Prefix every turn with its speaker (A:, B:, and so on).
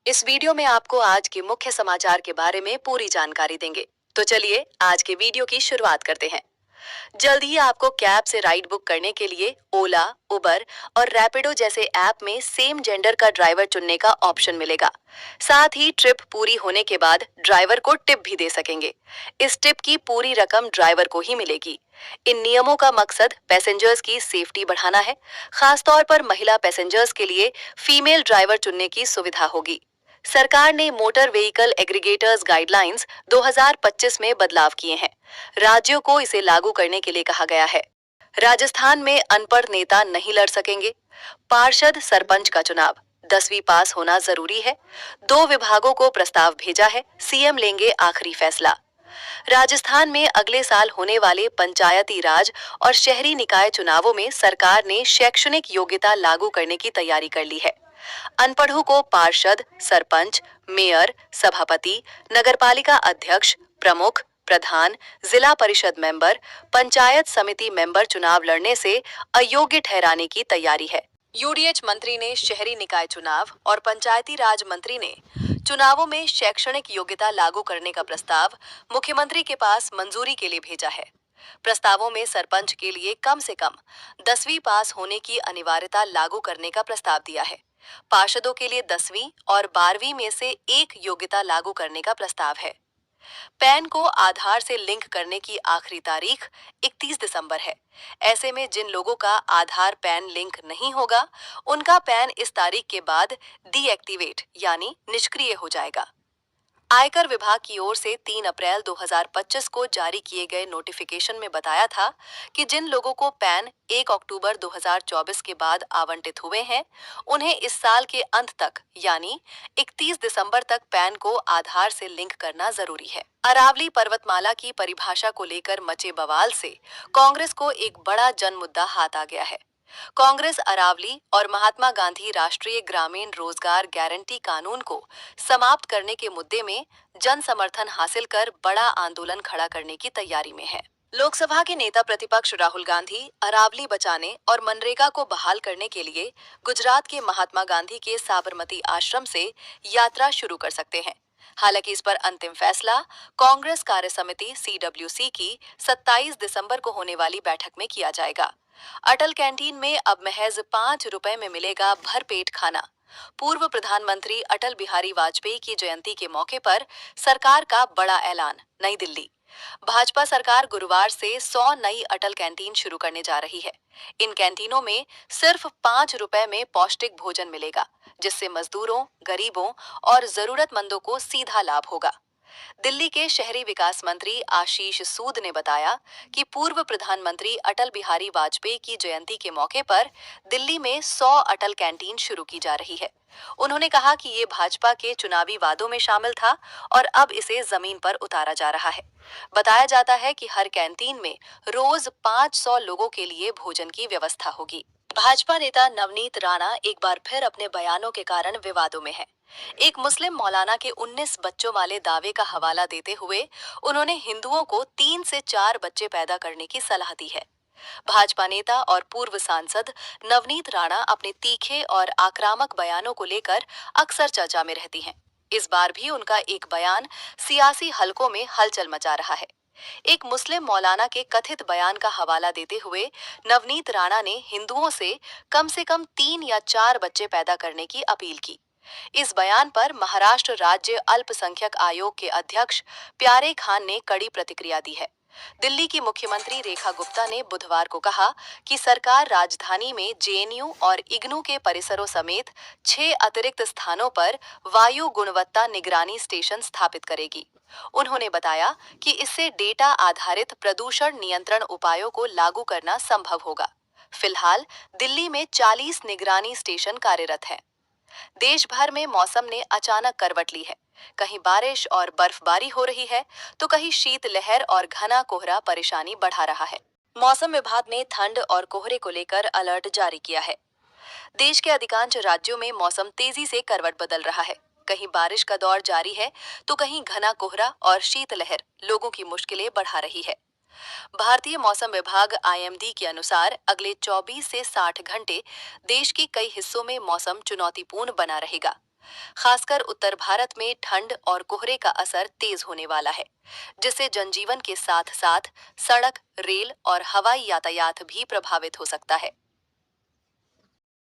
A: इस वीडियो में आपको आज के मुख्य समाचार के बारे में पूरी जानकारी देंगे। तो चलिए आज के वीडियो की शुरुआत करते हैं। जल्द ही आपको कैब से राइड बुक करने के लिए ओला, उबर और रैपिडो जैसे ऐप में सेम जेंडर का ड्राइवर चुनने का ऑप्शन मिलेगा। साथ ही ट्रिप पूरी होने के बाद ड्राइवर को टिप भी दे सकेंगे। इस टिप की पूरी रकम ड्राइवर को ही मिलेगी। इन नियमों का मकसद पैसेंजर्स की सेफ्टी बढ़ाना है। खासतौर पर महिला पैसेंजर्स के लिए फीमेल ड्राइवर चुनने की सुविधा होगी। सरकार ने मोटर व्हीकल एग्रीगेटर्स गाइडलाइंस 2025 में बदलाव किए हैं। राज्यों को इसे लागू करने के लिए कहा गया है। राजस्थान में अनपढ़ नेता नहीं लड़ सकेंगे। पार्षद सरपंच का चुनाव 10वीं पास होना जरूरी है। 2 विभागों को प्रस्ताव भेजा है, सीएम लेंगे आखिरी फैसला। राजस्थान में अगले साल होने वाले पंचायती राज और शहरी निकाय चुनावों में सरकार ने शैक्षणिक योग्यता लागू करने की तैयारी कर ली है। अनपढ़ों को पार्षद, सरपंच, मेयर, सभापति, नगरपालिका अध्यक्ष, प्रमुख, प्रधान, जिला परिषद मेंबर, पंचायत समिति मेंबर चुनाव लड़ने से अयोग्य ठहराने की तैयारी है। यूडीएच मंत्री ने शहरी निकाय चुनाव और पंचायती राज मंत्री ने चुनावों में शैक्षणिक योग्यता लागू करने का प्रस्ताव मुख्यमंत्री के पास मंजूरी के लिए भेजा है। प्रस्तावों में सरपंच के लिए कम से कम 10वीं पास होने की अनिवार्यता लागू करने का प्रस्ताव दिया है। पार्षदों के लिए 10वीं और 12वीं में से एक योग्यता लागू करने का प्रस्ताव है। पैन को आधार से लिंक करने की आखिरी तारीख 31 दिसंबर है। ऐसे में जिन लोगों का आधार पैन लिंक नहीं होगा, उनका पैन इस तारीख के बाद डीएक्टिवेट यानी निष्क्रिय हो जाएगा। आयकर विभाग की ओर से 3 अप्रैल 2025 को जारी किए गए नोटिफिकेशन में बताया था कि जिन लोगों को पैन 1 अक्टूबर 2024 के बाद आवंटित हुए हैं, उन्हें इस साल के अंत तक यानी 31 दिसंबर तक पैन को आधार से लिंक करना जरूरी है। अरावली पर्वतमाला की परिभाषा को लेकर मचे बवाल से कांग्रेस को एक बड़ा जन मुद्दा हाथ आ गया है। कांग्रेस अरावली और महात्मा गांधी राष्ट्रीय ग्रामीण रोजगार गारंटी कानून को समाप्त करने के मुद्दे में जन समर्थन हासिल कर बड़ा आंदोलन खड़ा करने की तैयारी में है। लोकसभा के नेता प्रतिपक्ष राहुल गांधी अरावली बचाने और मनरेगा को बहाल करने के लिए गुजरात के महात्मा गांधी के साबरमती आश्रम से यात्रा शुरू कर सकते हैं। हालांकि इस पर अंतिम फैसला कांग्रेस कार्य समिति CWC की 27 दिसंबर को होने वाली बैठक में किया जाएगा। अटल कैंटीन में अब महज 5 रुपए में मिलेगा भरपेट खाना। पूर्व प्रधानमंत्री अटल बिहारी वाजपेयी की जयंती के मौके पर सरकार का बड़ा ऐलान। नई दिल्ली, भाजपा सरकार गुरुवार से 100 नई अटल कैंटीन शुरू करने जा रही है। इन कैंटीनों में सिर्फ 5 रुपए में पौष्टिक भोजन मिलेगा, जिससे मजदूरों, गरीबों और जरूरतमंदों को सीधा लाभ होगा। दिल्ली के शहरी विकास मंत्री आशीष सूद ने बताया कि पूर्व प्रधानमंत्री अटल बिहारी वाजपेयी की जयंती के मौके पर दिल्ली में 100 अटल कैंटीन शुरू की जा रही है। उन्होंने कहा कि ये भाजपा के चुनावी वादों में शामिल था और अब इसे जमीन पर उतारा जा रहा है। बताया जाता है कि हर कैंटीन में रोज 500 लोगों के लिए भोजन की व्यवस्था होगी। भाजपा नेता नवनीत राणा एक बार फिर अपने बयानों के कारण विवादों में है। एक मुस्लिम मौलाना के 19 बच्चों वाले दावे का हवाला देते हुए उन्होंने हिंदुओं को 3 से 4 बच्चे पैदा करने की सलाह दी है। भाजपा नेता और पूर्व सांसद नवनीत राणा अपने तीखे और आक्रामक बयानों को लेकर अक्सर चर्चा में रहती हैं। इस बार भी उनका एक बयान सियासी हलकों में हलचल मचा रहा है। एक मुस्लिम मौलाना के कथित बयान का हवाला देते हुए नवनीत राणा ने हिंदुओं से कम 3 या 4 बच्चे पैदा करने की अपील की। इस बयान पर महाराष्ट्र राज्य अल्पसंख्यक आयोग के अध्यक्ष प्यारे खान ने कड़ी प्रतिक्रिया दी है। दिल्ली की मुख्यमंत्री रेखा गुप्ता ने बुधवार को कहा कि सरकार राजधानी में जेएनयू और इग्नू के परिसरों समेत 6 अतिरिक्त स्थानों पर वायु गुणवत्ता निगरानी स्टेशन स्थापित करेगी। उन्होंने बताया कि इससे डेटा आधारित प्रदूषण नियंत्रण उपायों को लागू करना संभव होगा। फिलहाल दिल्ली में 40 निगरानी स्टेशन कार्यरत हैं। देश भर में मौसम ने अचानक करवट ली है। कहीं बारिश और बर्फबारी हो रही है, तो कहीं शीतलहर और घना कोहरा परेशानी बढ़ा रहा है। मौसम विभाग ने ठंड और कोहरे को लेकर अलर्ट जारी किया है। देश के अधिकांश राज्यों में मौसम तेजी से करवट बदल रहा है। कहीं बारिश का दौर जारी है, तो कहीं घना कोहरा और शीतलहर लोगों की मुश्किलें बढ़ा रही है। भारतीय मौसम विभाग IMD के अनुसार अगले 24 से 60 घंटे देश के कई हिस्सों में मौसम चुनौतीपूर्ण बना रहेगा। खासकर उत्तर भारत में ठंड और कोहरे का असर तेज होने वाला है, जिससे जनजीवन के साथ साथ सड़क, रेल और हवाई यातायात भी प्रभावित हो सकता है।